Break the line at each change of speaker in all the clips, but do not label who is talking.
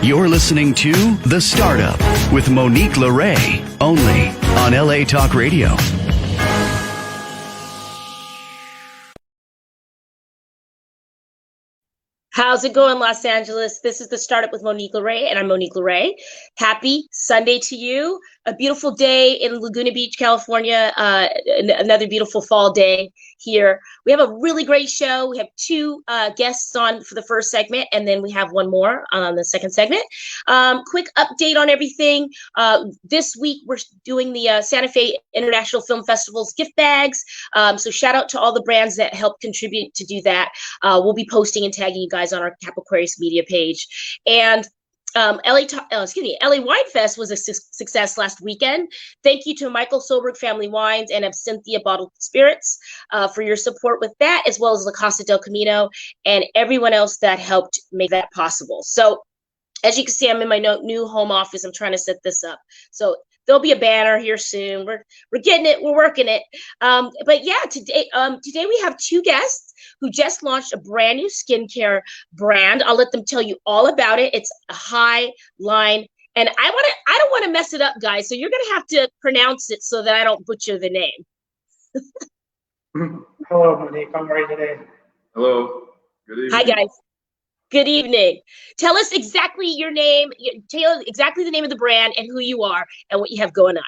You're listening to The Startup with Monique LeRae, only on LA Talk Radio.
How's it going, Los Angeles? This is The Startup with Monique LeRae, and I'm Monique LeRae. Happy Sunday to you. A beautiful day in Laguna Beach, California. Another beautiful fall day here. We have a really great show. We have two guests on for the first segment, and then we have one more on the second segment. Quick update on everything. This week, we're doing the Santa Fe International Film Festival's gift bags. So shout out to all the brands that helped contribute to do that. We'll be posting and tagging you guys on our Cap Aquarius media page. And LA Wine Fest was a success last weekend. Thank you to Michael Solberg Family Wines and Absinthia Bottled Spirits for your support with that, as well as La Casa del Camino and everyone else that helped make that possible. So as you can see, I'm in my new home office. I'm trying to set this up. So there'll be a banner here soon. We're getting it. We're working it. But yeah, today we have two guests who just launched a brand new skincare brand. I'll let them tell you all about it. It's a high line, and I don't want to mess it up, guys. So you're gonna have to pronounce it so that I don't butcher the name.
Hello, Monique. How are you today?
Hello. Good evening.
Hi, guys. Good evening. Tell us exactly your name. Tell exactly the name of the brand and who you are and what you have going on.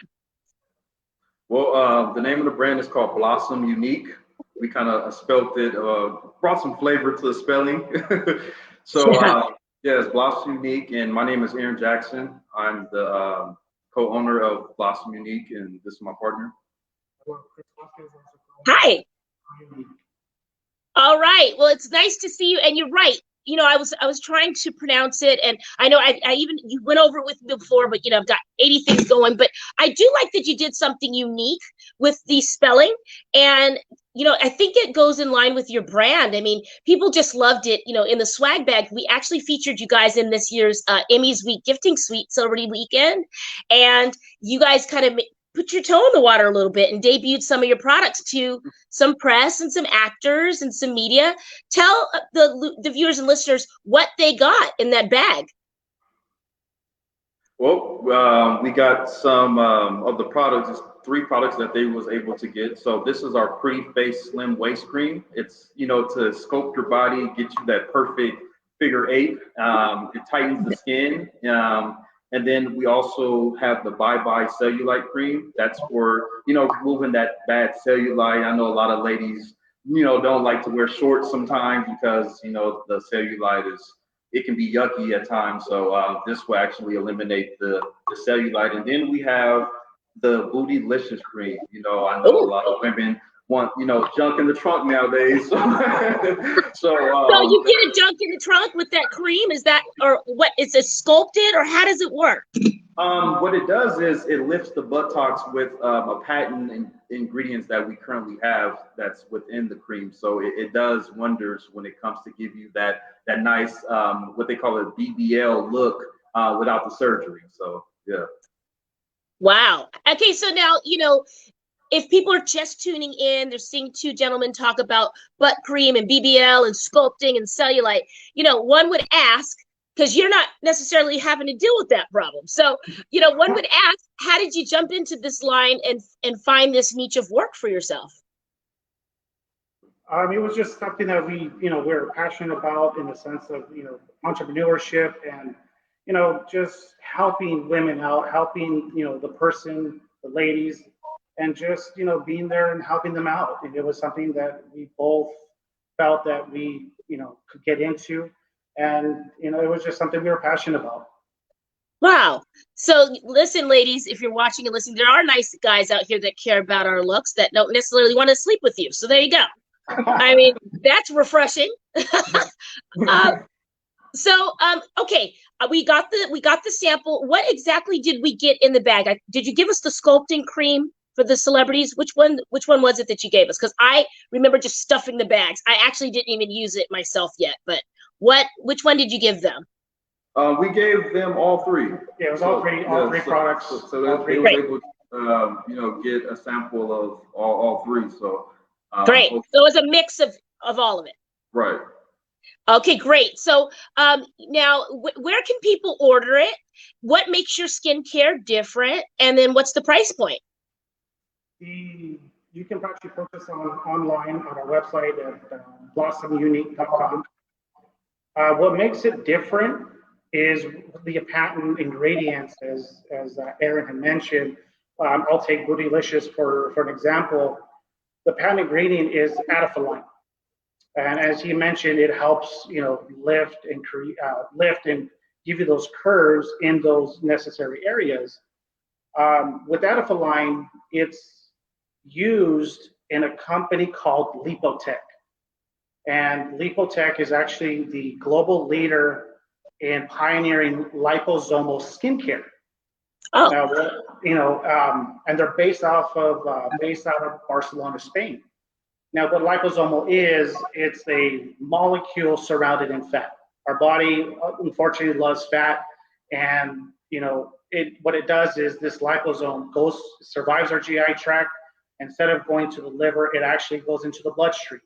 Well, the name of the brand is called Blossom Unique. We kind of spelt it, brought some flavor to the spelling. It's Blossom Unique, and my name is Aaron Jackson. I'm the co-owner of Blossom Unique, and this is my partner.
Hi. All right. Well, it's nice to see you, and you're right. You know, I was trying to pronounce it, and I know you went over it with me before, but I've got 80 things going. But I do like that you did something unique with the spelling, and I think it goes in line with your brand. I mean, people just loved it. In the swag bag, we actually featured you guys in this year's Emmys Week Gifting Suite Celebrity Weekend, and you guys kind of put your toe in the water a little bit and debuted some of your products to some press and some actors and some media. Tell the viewers and listeners what they got in that bag.
Well, we got some of the products, just 3 products that they was able to get. So this is our pre-face slim waist cream. It's, to sculpt your body, get you that perfect figure 8. It tightens the skin. And then we also have the Bye-Bye Cellulite Cream. That's for, removing that bad cellulite. I know a lot of ladies, don't like to wear shorts sometimes because, the cellulite it can be yucky at times. So this will actually eliminate the cellulite. And then we have the Bootylicious Cream. I know a lot of women want, junk in the trunk nowadays. So
you get a junk in the trunk with that cream? Is that, or what, is it sculpted, or how does it work?
What it does is it lifts the buttocks with a patent and ingredients that we currently have that's within the cream. So it does wonders when it comes to give you that nice, what they call a BBL look without the surgery. So, yeah.
Wow. Okay, so now, if people are just tuning in, they're seeing two gentlemen talk about butt cream and BBL and sculpting and cellulite. One would ask, because you're not necessarily having to deal with that problem. So, one would ask, how did you jump into this line and find this niche of work for yourself?
It was just something that we're passionate about in the sense of, entrepreneurship and, just helping women out, helping, the ladies, and just, being there and helping them out. And it was something that we both felt that we, could get into. And, it was just something we were passionate about.
Wow. So listen, ladies, if you're watching and listening, there are nice guys out here that care about our looks that don't necessarily want to sleep with you. So there you go. I mean, that's refreshing. Okay. We got the sample. What exactly did we get in the bag? Did you give us the sculpting cream for the celebrities? Which one was it that you gave us? Because I remember just stuffing the bags. I actually didn't even use it myself yet, but which one did you give them?
We gave them all 3.
Yeah, it was all three products.
So they were able to, get a sample of all 3. So
great. So it was a mix of all of it.
Right.
Okay, great. So now, where can people order it? What makes your skincare different? And then what's the price point?
You can actually purchase online on our website at blossomunique.com. What makes it different is the patent ingredients, as Aaron had mentioned. I'll take Bootylicious for an example. The patent ingredient is adapalene, and as he mentioned, it helps lift and lift and give you those curves in those necessary areas. With adapalene, it's used in a company called Lipotech. And Lipotech is actually the global leader in pioneering liposomal skincare.
Oh,
Now, and they're based out of Barcelona, Spain. Now, what liposomal is, it's a molecule surrounded in fat. Our body, unfortunately, loves fat, and what it does is this liposome survives our GI tract. Instead of going to the liver, it actually goes into the bloodstream.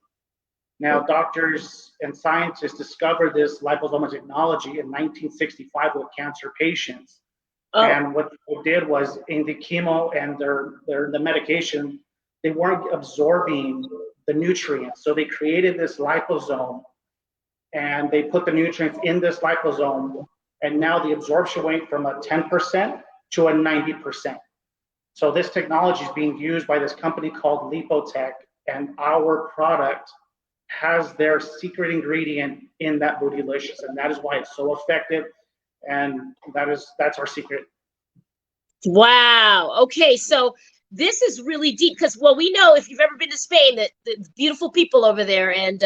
Now, doctors and scientists discovered this liposomal technology in 1965 with cancer patients.
oh,
And what they did was in the chemo and the medication, they weren't absorbing the nutrients. So they created this liposome and they put the nutrients in this liposome. And now the absorption went from a 10% to a 90%. So this technology is being used by this company called Lipotech, and our product has their secret ingredient in that Bootylicious, and that is why it's so effective. And that's our secret.
wow. Okay, so this is really deep because, well, we know if you've ever been to Spain that the beautiful people over there, and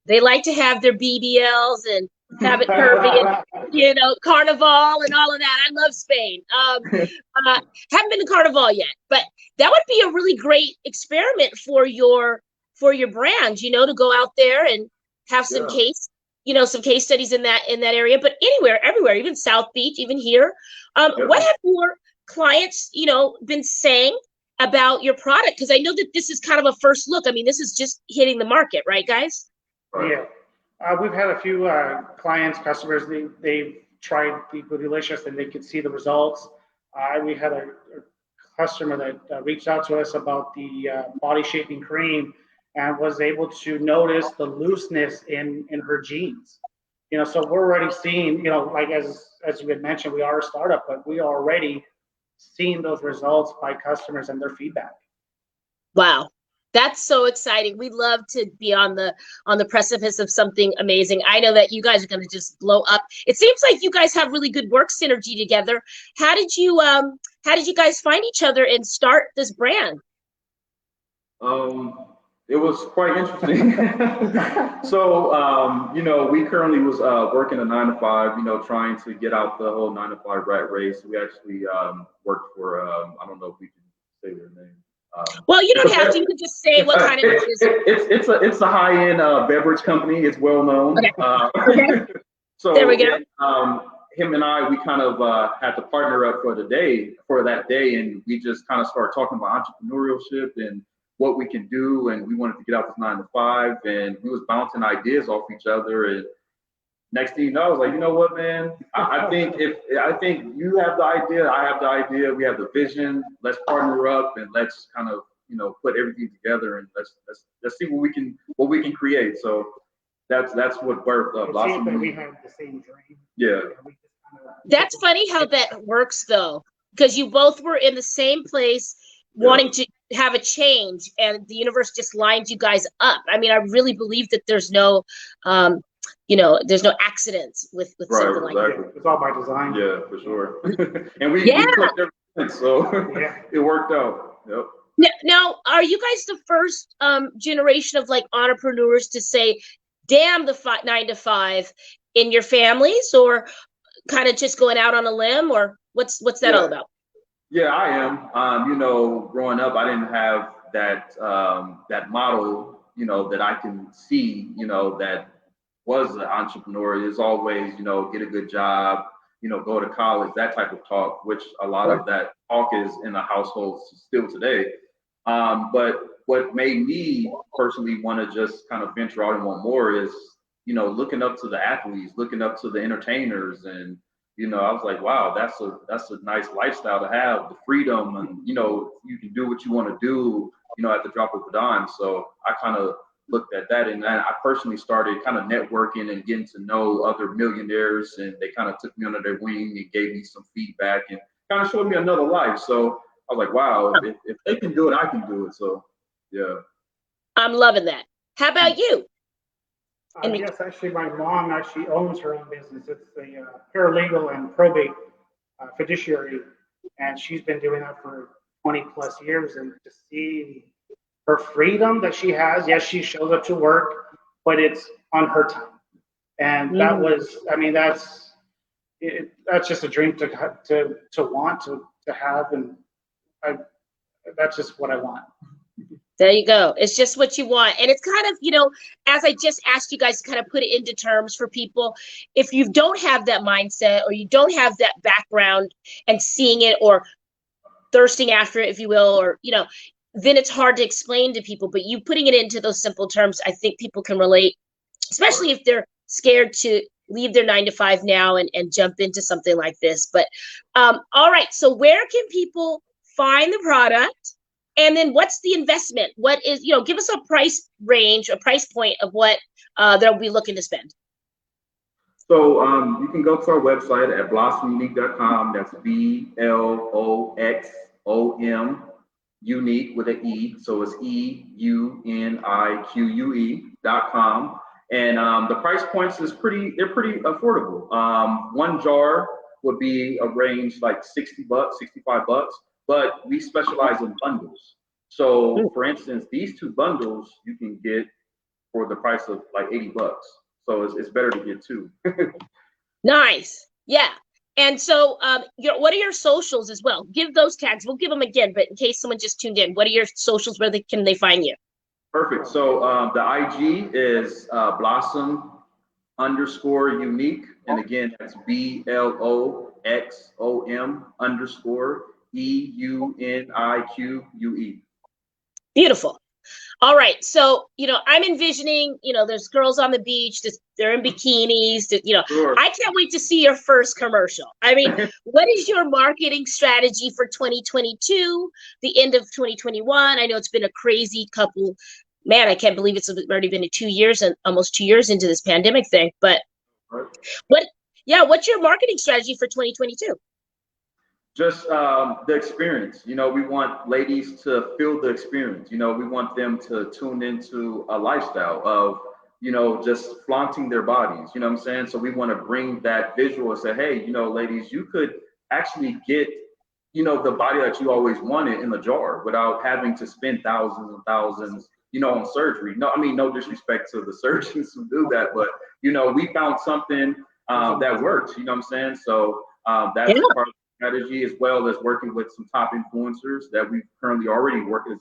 they like to have their BBLs and have it curvy and Carnival and all of that. I love Spain. Haven't been to Carnival yet, but that would be a really great experiment for your brand. To go out there and have some some case studies in that area. But anywhere, everywhere, even South Beach, even here. What have your clients, been saying about your product? Because I know that this is kind of a first look. I mean, this is just hitting the market, right, guys?
Yeah. We've had a few customers, they've tried the Bootylicious and they could see the results. We had a customer that reached out to us about the body shaping cream and was able to notice the looseness in her jeans. So we're already seeing, like as you had mentioned, we are a startup, but we are already seeing those results by customers and their feedback.
Wow. That's so exciting. We love to be on the precipice of something amazing. I know that you guys are going to just blow up. It seems like you guys have really good work synergy together. How did you guys find each other and start this brand?
It was quite interesting. So, we currently was working a 9 to 5, trying to get out the whole 9 to 5 rat race. We actually worked for, I don't know if we can say their name.
Well, you don't have to. You can just say what kind of it is.
It's a high-end beverage company. It's well known.
Okay.
So
there we go.
Him and I, we kind of had to partner up for that day, and we just kind of started talking about entrepreneurship and what we can do, and we wanted to get out this 9 to 5, and we was bouncing ideas off each other. And next thing you know, I was like, you know what, man? I think you have the idea, I have the idea, we have the vision. Let's partner up and let's kind of put everything together and let's see what we can create. So that's what birthed up.
It seems that we have the same dream.
Yeah.
That's funny how that works though, because you both were in the same place wanting to have a change, and the universe just lined you guys up. I mean, I really believe that there's no there's no accidents with something like that.
It's all by design.
Yeah, for sure. And we clicked everything, so it worked out. Yep.
Now, are you guys the first generation of like entrepreneurs to say, damn the 9 to 5 in your families, or kind of just going out on a limb, or what's that all about?
Yeah, I am. Growing up, I didn't have that model, that I can see, that was an entrepreneur. Is always, get a good job, go to college, that type of talk, which a lot of that talk is in the household still today. But what made me personally want to just kind of venture out and want more is looking up to the athletes, looking up to the entertainers, and I was like, wow, that's a nice lifestyle to have, the freedom, and you can do what you want to do, at the drop of a dime. So I kind of looked at that, and I personally started kind of networking and getting to know other millionaires, and they kind of took me under their wing and gave me some feedback and kind of showed me another life. So I was like, wow, if they can do it, I can do it. So yeah.
I'm loving that. How about you?
Yes, actually, my mom actually owns her own business. It's a paralegal and probate fiduciary, and she's been doing that for 20 plus years. And to see her freedom that she has, yes, she shows up to work, but it's on her time. And that was, I mean, that's just a dream to want to have, and that's just what I want.
There you go. It's just what you want. And it's kind of, as I just asked you guys to kind of put it into terms for people, if you don't have that mindset or you don't have that background and seeing it or thirsting after it, if you will, or, then it's hard to explain to people. But you putting it into those simple terms, I think people can relate, especially if they're scared to leave their 9 to 5 now and jump into something like this. But all right. So where can people find the product? And then what's the investment? What is, give us a price range, a price point of what they'll be looking to spend.
So you can go to our website at blossomunique.com. That's BLOXOM, unique with an E. So it's EUNIQUE.com. And the price points they're pretty affordable. One jar would be a range like $60, $65. But we specialize in bundles. So for instance, these 2 bundles you can get for the price of like $80. So it's better to get 2.
Nice. Yeah. And so what are your socials as well? Give those tags. We'll give them again, but in case someone just tuned in, what are your socials? Where can they find you?
Perfect. So the IG is Blossom_unique. And again, that's BLOXOM_EUNIQUE.
Beautiful. All right. So, I'm envisioning, there's girls on the beach, they're in bikinis,
Sure.
I can't wait to see your first commercial. I mean, what is your marketing strategy for 2022, the end of 2021? I know it's been a crazy couple, man, I can't believe it's already been 2 years and almost 2 years into this pandemic thing, but
Right.
what's your marketing strategy for 2022?
Just the experience. We want ladies to feel the experience. We want them to tune into a lifestyle of, just flaunting their bodies. You know what I'm saying? So we want to bring that visual and say, hey, ladies, you could actually get, the body that you always wanted in the jar without having to spend thousands and thousands, on surgery. No, I mean, no disrespect to the surgeons who do that, but, we found something that works. You know what I'm saying? So that's part of strategy, as well as working with some top influencers that we've currently already worked with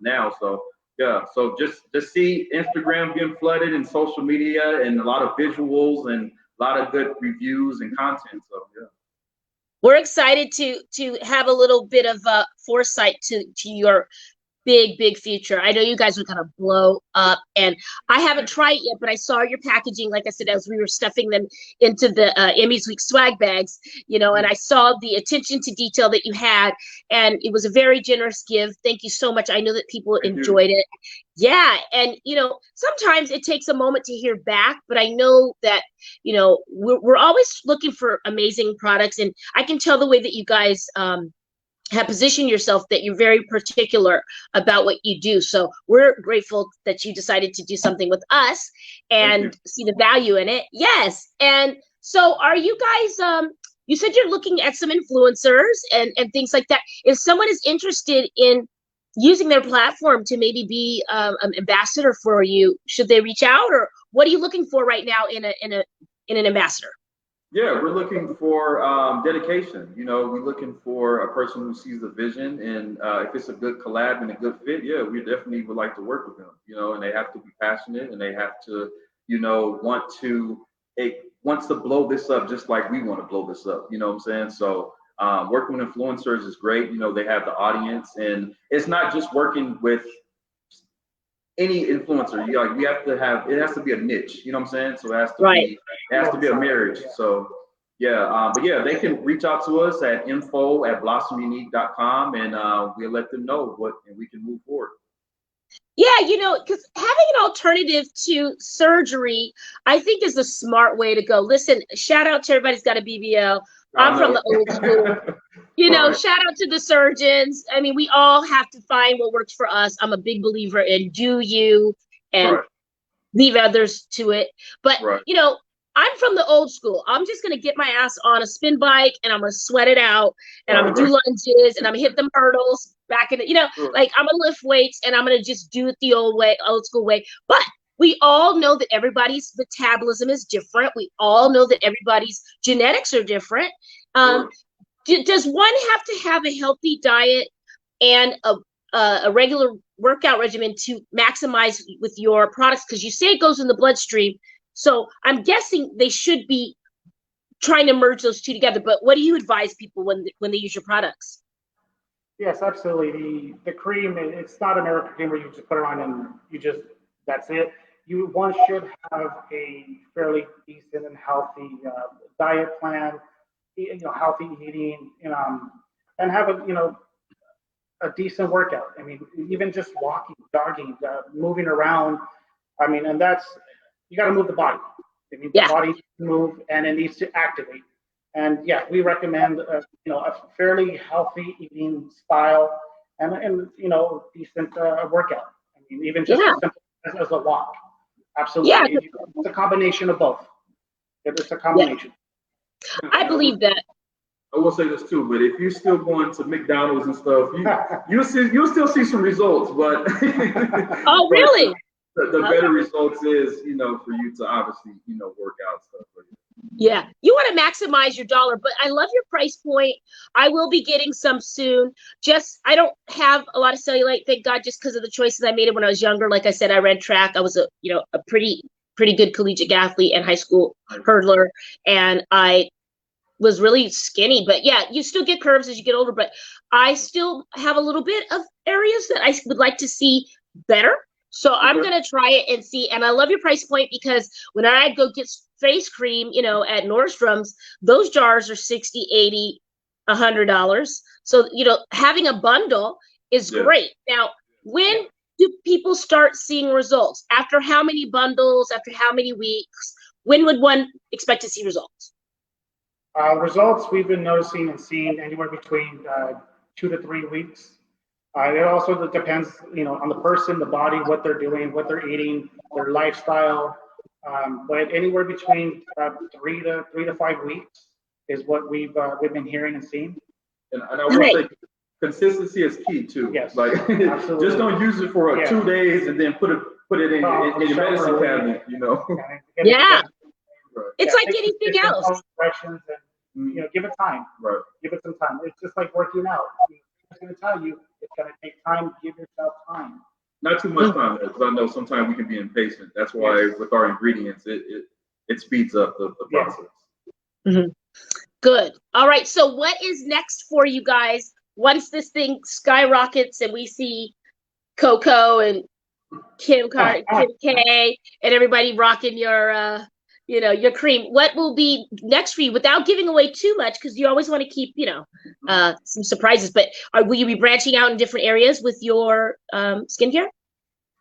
now. So yeah, so just see Instagram getting flooded and social media and a lot of visuals and a lot of good reviews and content. So yeah,
we're excited to have a little bit of foresight to your big future. I know you guys are going to blow up, and I haven't tried it yet, but I saw your packaging, like I said, as we were stuffing them into the Emmys Week swag bags, and I saw the attention to detail that you had, and it was a very generous give. Thank you so much. I know that people enjoyed it. Yeah. And, sometimes it takes a moment to hear back, but I know that, we're always looking for amazing products, and I can tell the way that you guys, have positioned yourself that you're very particular about what you do. So we're grateful that you decided to do something with us and see the value in it. Yes. And so are you guys, you said you're looking at some influencers and things like that. If someone is interested in using their platform to maybe be an ambassador for you, should they reach out, or what are you looking for right now in an ambassador?
Yeah, we're looking for dedication. We're looking for a person who sees the vision, and if it's a good collab and a good fit, yeah, we definitely would like to work with them. And they have to be passionate, and they have to, want to blow this up just like we want to blow this up. You know what I'm saying? So working with influencers is great. They have the audience, and it's not just working with any influencer, you have to have, it has to be a niche, you know what I'm saying? So
Right.
it has to be a marriage. So yeah, but yeah, they can reach out to us at info@blossommunique.com, and we'll let them know and we can move forward.
Yeah, because having an alternative to surgery, I think is a smart way to go. Listen, shout out to everybody's got a BBL. I'm from the old school.
Right.
Shout out to the surgeons. I mean, we all have to find what works for us. I'm a big believer in do you and
Right.
leave others to it. But,
Right.
I'm from the old school. I'm just going to get my ass on a spin bike and I'm going to sweat it out and I'm going to do lunges and I'm going to hit them hurdles back in the, like I'm going to lift weights and I'm going to just do it the old way, old school way. But we all know that everybody's metabolism is different. We all know that everybody's genetics are different. Does one have to have a healthy diet and a regular workout regimen to maximize with your products? Because you say it goes in the bloodstream. So I'm guessing they should be trying to merge those two together. But what do you advise people when they use your products?
Yes, absolutely. The cream, it's not a miracle cream where you just put it on and that's it. One should have a fairly decent and healthy diet plan, healthy eating, and have a decent workout. I mean, even just walking, jogging, moving around. I mean, and you got to move the body. I mean, the body needs to move and it needs to activate. And yeah, we recommend a fairly healthy eating style and decent workout. I mean, even just as simple as a walk. Absolutely, it's a combination of both. It's a combination.
I believe that.
I will say this too, but if you're still going to McDonald's and stuff, you'll still see some results. But
oh, really?
The better results is, for you to obviously, work out stuff.
Yeah, you want to maximize your dollar, but I love your price point. I will be getting some soon. I don't have a lot of cellulite, thank God, just because of the choices I made when I was younger. Like I said, I ran track. I was a pretty good collegiate athlete and high school hurdler, and I was really skinny. But yeah, you still get curves as you get older, but I still have a little bit of areas that I would like to see better. So I'm going to try it and see. And I love your price point because when I go get face cream, at Nordstrom's, those jars are 60, 80, $100. So, having a bundle is great. Now, when do people start seeing results? After how many bundles, after how many weeks? When would one expect to see results?
Results we've been noticing and seeing anywhere between 2 to 3 weeks. It also depends, on the person, the body, what they're doing, what they're eating, their lifestyle. But anywhere between 3 to 5 weeks is what we've been hearing and seeing.
And I will say, consistency is key too.
Yes,
like just don't use it for 2 days and then put it in your medicine cabinet.
Yeah, it's like anything else.
Directions and give it time.
Right.
Give it some time. It's just like working out. It's going to tell you it's going to take time. Give yourself time.
Not too much time, because I know sometimes we can be impatient. That's why with our ingredients, it speeds up the process.
Mm-hmm. Good. All right. So what is next for you guys once this thing skyrockets and we see Coco and Kim K and everybody rocking your your cream? What will be next for you without giving away too much? Because you always want to keep, some surprises. But will you be branching out in different areas with your skincare?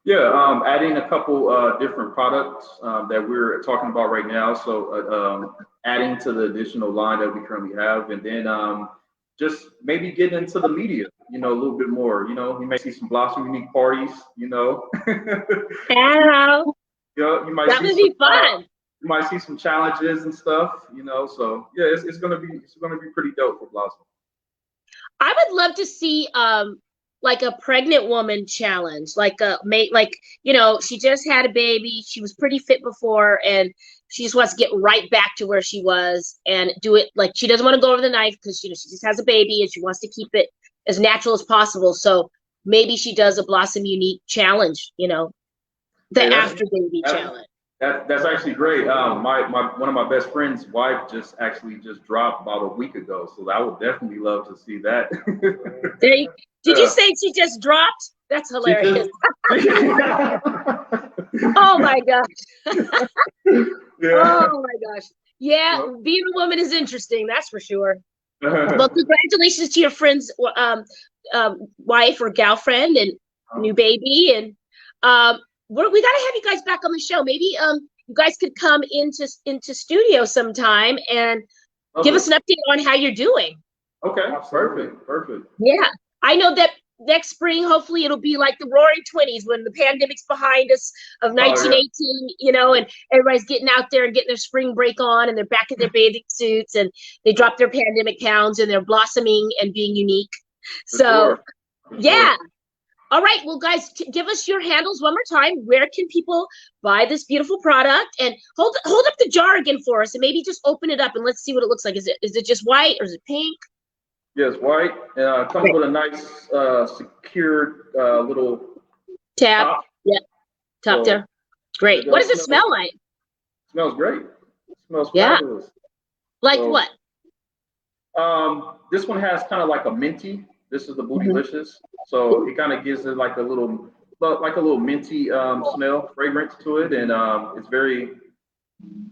Yeah, adding a couple different products that we're talking about right now. So adding to the additional line that we currently have, and then just maybe getting into the media, a little bit more. You may see some Blossom Unique parties.
Hello.
You might
that would be fun.
You might see some challenges and stuff, So yeah, it's gonna be pretty dope for Blossom.
I would love to see like a pregnant woman challenge, she just had a baby, she was pretty fit before, and she just wants to get right back to where she was and do it like she doesn't want to go over the knife because she just has a baby and she wants to keep it as natural as possible. So maybe she does a Blossom Unique challenge, the after baby challenge.
That's actually great. One of my best friend's wife just dropped about a week ago, so I would definitely love to see that.
Did you say she just dropped? That's hilarious. Oh my gosh.
Yeah.
Oh my gosh. Yeah, being a woman is interesting, that's for sure. Well, congratulations to your friend's wife or gal friend and new baby. And we got to have you guys back on the show. Maybe you guys could come into studio sometime and give us an update on how you're doing.
Okay, perfect.
Yeah, I know that next spring, hopefully it'll be like the roaring 20s when the pandemic's behind us of 1918, you know, and everybody's getting out there and getting their spring break on and they're back in their bathing suits and they drop their pandemic pounds and they're blossoming and being unique. For sure. All right, well, guys, give us your handles one more time. Where can people buy this beautiful product? And hold up the jar again for us and maybe just open it up and let's see what it looks like. Is it just white or is it pink?
Yes, white. Comes with a nice secured little
tab. Top there. Great. What does it smell like?
It smells great. It smells fabulous.
Like what?
This one has kind of like a minty. This is the Bootylicious. So it kind of gives it like a little minty smell, fragrance to it, and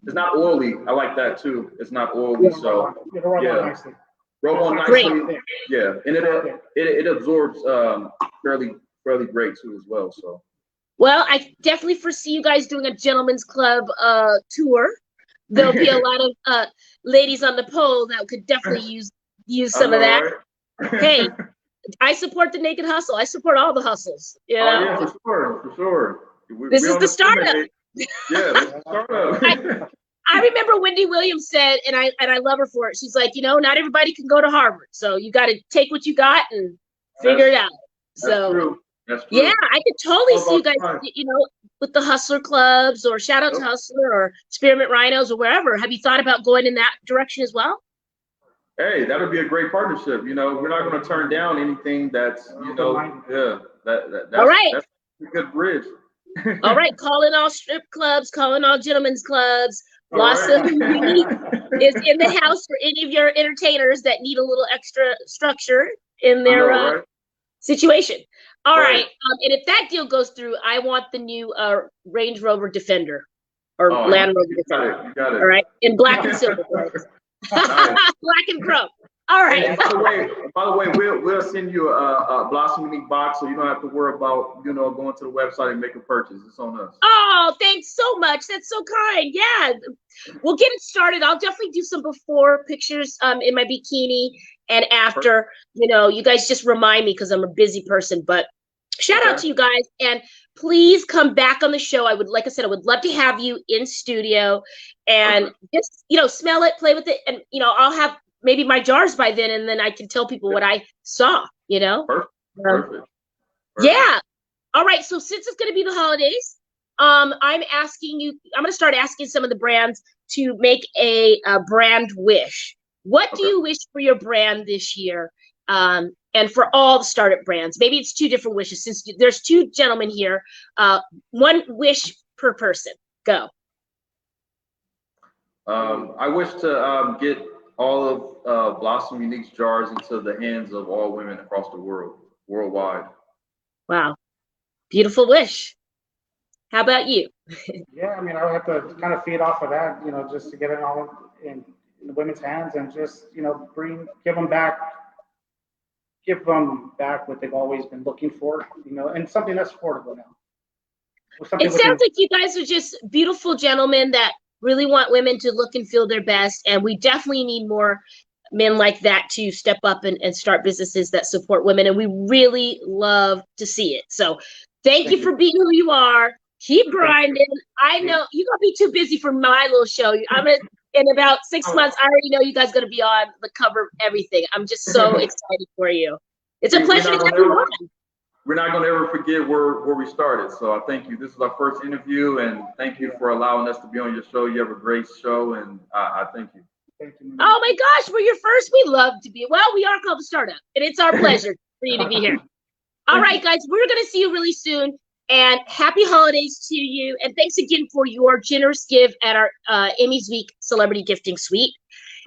it's not oily. I like that too. It's not oily, so
nicely.
Roll on nicely. Yeah, and it absorbs fairly great too as well. So.
Well, I definitely foresee you guys doing a gentleman's club tour. There'll be a lot of ladies on the pole that could definitely use some of that. Right? Hey, I support the naked hustle. I support all the hustles. You know?
Oh yeah, for sure.
This is the startup.
Yeah, this is the startup.
I remember Wendy Williams said, and I love her for it. She's like, not everybody can go to Harvard, so you got to take what you got and figure it out.
That's true.
Yeah, I could totally see you guys, with the Hustler clubs or shout out to Hustler or Spearmint Rhinos or wherever. Have you thought about going in that direction as well?
Hey, that would be a great partnership. We're not going to turn down anything that's, that's
all right.
That's a good bridge.
All right, calling all strip clubs, calling all gentlemen's clubs. Blossom Unique is in the house for any of your entertainers that need a little extra structure in their situation. All right. And if that deal goes through, I want the new Range Rover Defender or Land Rover Defender.
You got it.
All right, in black and silver. Black and chrome. All right.
And by the way, we'll send you a Blossom Unique box, so you don't have to worry about going to the website and making a purchase. It's on us.
Oh, thanks so much. That's so kind. Yeah, we'll get it started. I'll definitely do some before pictures in my bikini and after. You guys just remind me because I'm a busy person. But shout out to you guys and please come back on the show. Like I said, I would love to have you in studio and just smell it, play with it, and I'll have maybe my jars by then, and then I can tell people what I saw,
Perfect.
Yeah. All right. So since it's going to be the holidays, I'm going to start asking some of the brands to make a brand wish. What do you wish for your brand this year? And for all the startup brands, maybe it's 2 different wishes since there's 2 gentlemen here. 1 wish per person. Go.
I wish to get all of Blossom Unique's jars into the hands of all women across the worldwide.
Wow. Beautiful wish. How about you?
Yeah, I mean, I would have to kind of feed off of that, just to get it all in the women's hands and just, give them back what they've always been looking for, and something that's affordable now.
It sounds like you guys are just beautiful gentlemen that really want women to look and feel their best. And we definitely need more men like that to step up and start businesses that support women. And we really love to see it. So thank you for being who you are. Keep grinding. I know you're going to be too busy for my little show. In about 6 months, I already know you guys are going to be on the cover of everything. I'm just so excited for you. It's a pleasure to have you on.
We're not going to ever forget where we started. So I thank you. This is our first interview, and thank you for allowing us to be on your show. You have a great show, and I thank you.
Oh my gosh, we're your first. We love to be. Well, we are called the Startup, and it's our pleasure for you to be here. All right, guys, we're going to see you really soon, and happy holidays to you. And thanks again for your generous give at our Amy's Week Celebrity Gifting Suite.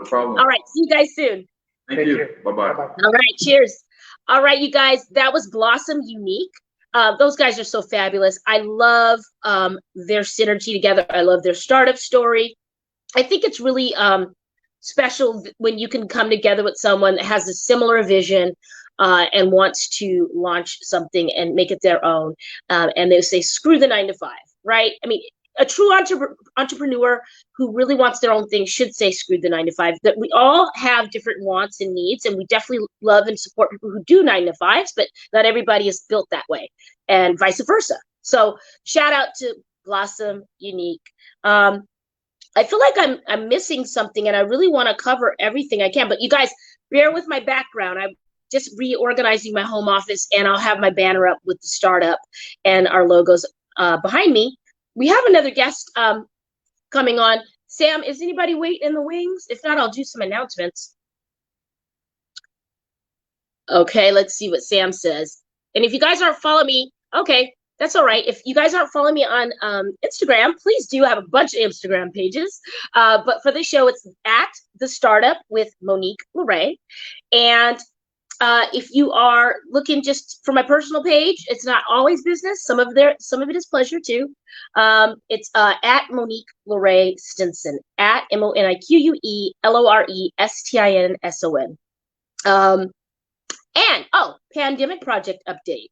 No problem.
All right, see you guys soon.
Thank you. Bye-bye.
All right, cheers. All right, you guys, that was Blossom Unique. Those guys are so fabulous. I love their synergy together. I love their startup story. I think it's really special when you can come together with someone that has a similar vision and wants to launch something and make it their own. And they say, screw the 9 to 5, right? I mean, a true entrepreneur who really wants their own thing should say, screw the 9 to 5. That we all have different wants and needs, and we definitely love and support people who do 9 to 5s, but not everybody is built that way, and vice versa. So shout out to Blossom, Unique. I feel like I'm missing something, and I really want to cover everything I can. But you guys, bear with my background. I'm just reorganizing my home office, and I'll have my banner up with the startup and our logos behind me. We have another guest coming on. Sam, is anybody waiting in the wings? If not, I'll do some announcements. Okay, let's see what Sam says. And if you guys aren't following me, okay, that's all right. If you guys aren't following me on Instagram, please do. I have a bunch of Instagram pages. But for this show, it's at The Startup with Monique LeRae. And if you are looking just for my personal page, it's not always business. Some of it is pleasure too. It's at Monique LeRae Stinson, at MoniqueLoreStinson. And pandemic project update.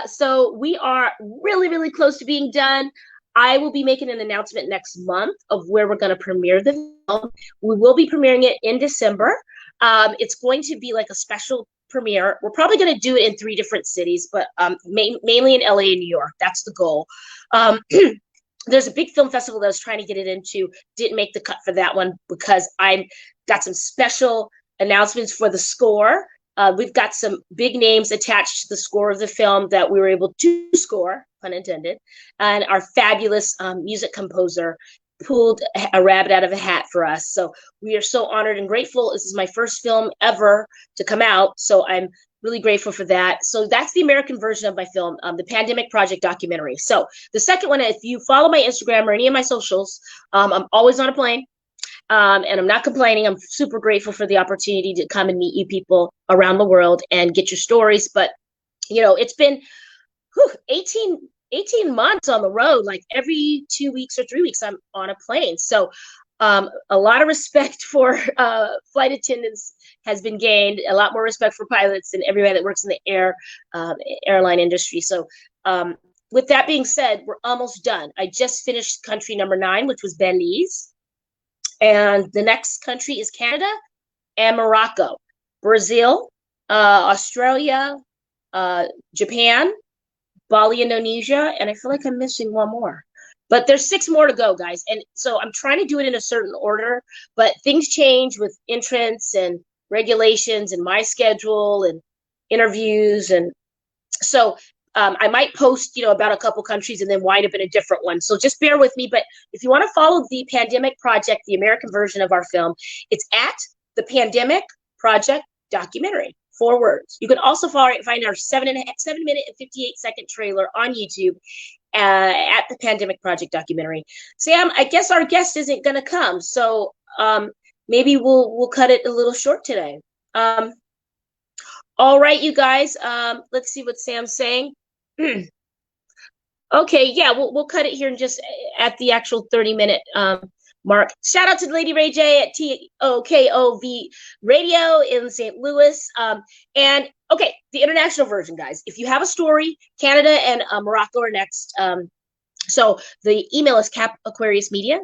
So we are really, really close to being done. I will be making an announcement next month of where we're going to premiere the film. We will be premiering it in December. It's going to be like a special premiere. We're probably going to do it in 3 different cities, but mainly in LA and New York. That's the goal. There's a big film festival that I was trying to get it into. Didn't make the cut for that one because I got some special announcements for the score. We've got some big names attached to the score of the film that we were able to score, pun intended, and our fabulous music composer pulled a rabbit out of a hat for us. So we are so honored and grateful. This is my first film ever to come out, so I'm really grateful for that. So that's the American version of my film, the Pandemic Project documentary. So the second one, if you follow my Instagram or any of my socials, I'm always on a plane. And I'm not complaining. I'm super grateful for the opportunity to come and meet you people around the world and get your stories. But, you know, it's been 18 months on the road. Like every 2 weeks or 3 weeks, I'm on a plane. So a lot of respect for flight attendants has been gained. A lot more respect for pilots and everybody that works in the airline industry. So with that being said, we're almost done. I just finished country number 9, which was Belize. And the next country is Canada and Morocco, Brazil, Australia, Japan, Bali, Indonesia, and I feel like I'm missing one more. But there's 6 more to go, guys. And so I'm trying to do it in a certain order, but things change with entrance and regulations and my schedule and interviews. And so I might post, about a couple countries and then wind up in a different one. So just bear with me. But if you want to follow the Pandemic Project, the American version of our film, it's at the Pandemic Project documentary. 4 words. You can also find our 7-minute and 58-second trailer on YouTube at the Pandemic Project documentary. Sam, I guess our guest isn't going to come, so maybe we'll cut it a little short today. All right, you guys. Let's see what Sam's saying. Okay, yeah, we'll cut it here and just at the actual 30-minute mark. Shout out to Lady Ray J at TOKOV Radio in St. Louis. And okay, the international version, guys. If you have a story, Canada and Morocco are next. So the email is capaquariusmedia,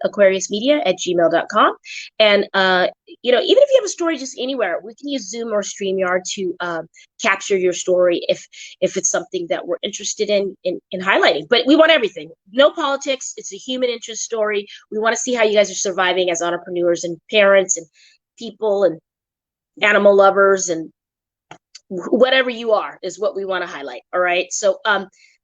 capaquariusmedia@gmail.com. And, even if you have a story just anywhere, we can use Zoom or StreamYard to capture your story if it's something that we're interested in highlighting. But we want everything. No politics. It's a human interest story. We want to see how you guys are surviving as entrepreneurs and parents and people and animal lovers and whatever you are is what we want to highlight. All right. So,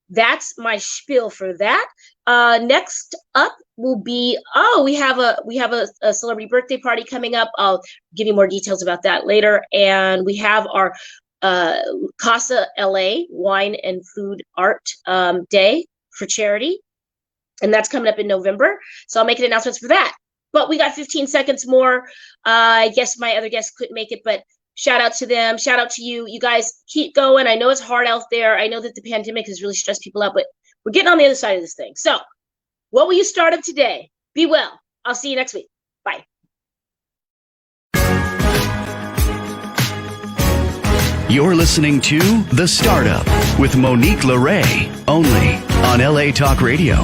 that's my spiel for that. Next up will be, we have a celebrity birthday party coming up. I'll give you more details about that later. And we have our Casa LA Wine and Food Art Day for charity. And that's coming up in November. So I'll make announcements for that. But we got 15 seconds more. I guess my other guests couldn't make it, but Shout out to them. Shout out to you. You guys keep going. I know it's hard out there. I know that the pandemic has really stressed people out, but we're getting on the other side of this thing. So what will you start up today? Be well. I'll see you next week. Bye.
You're listening to The Startup with Monique LeRae, only on LA Talk Radio.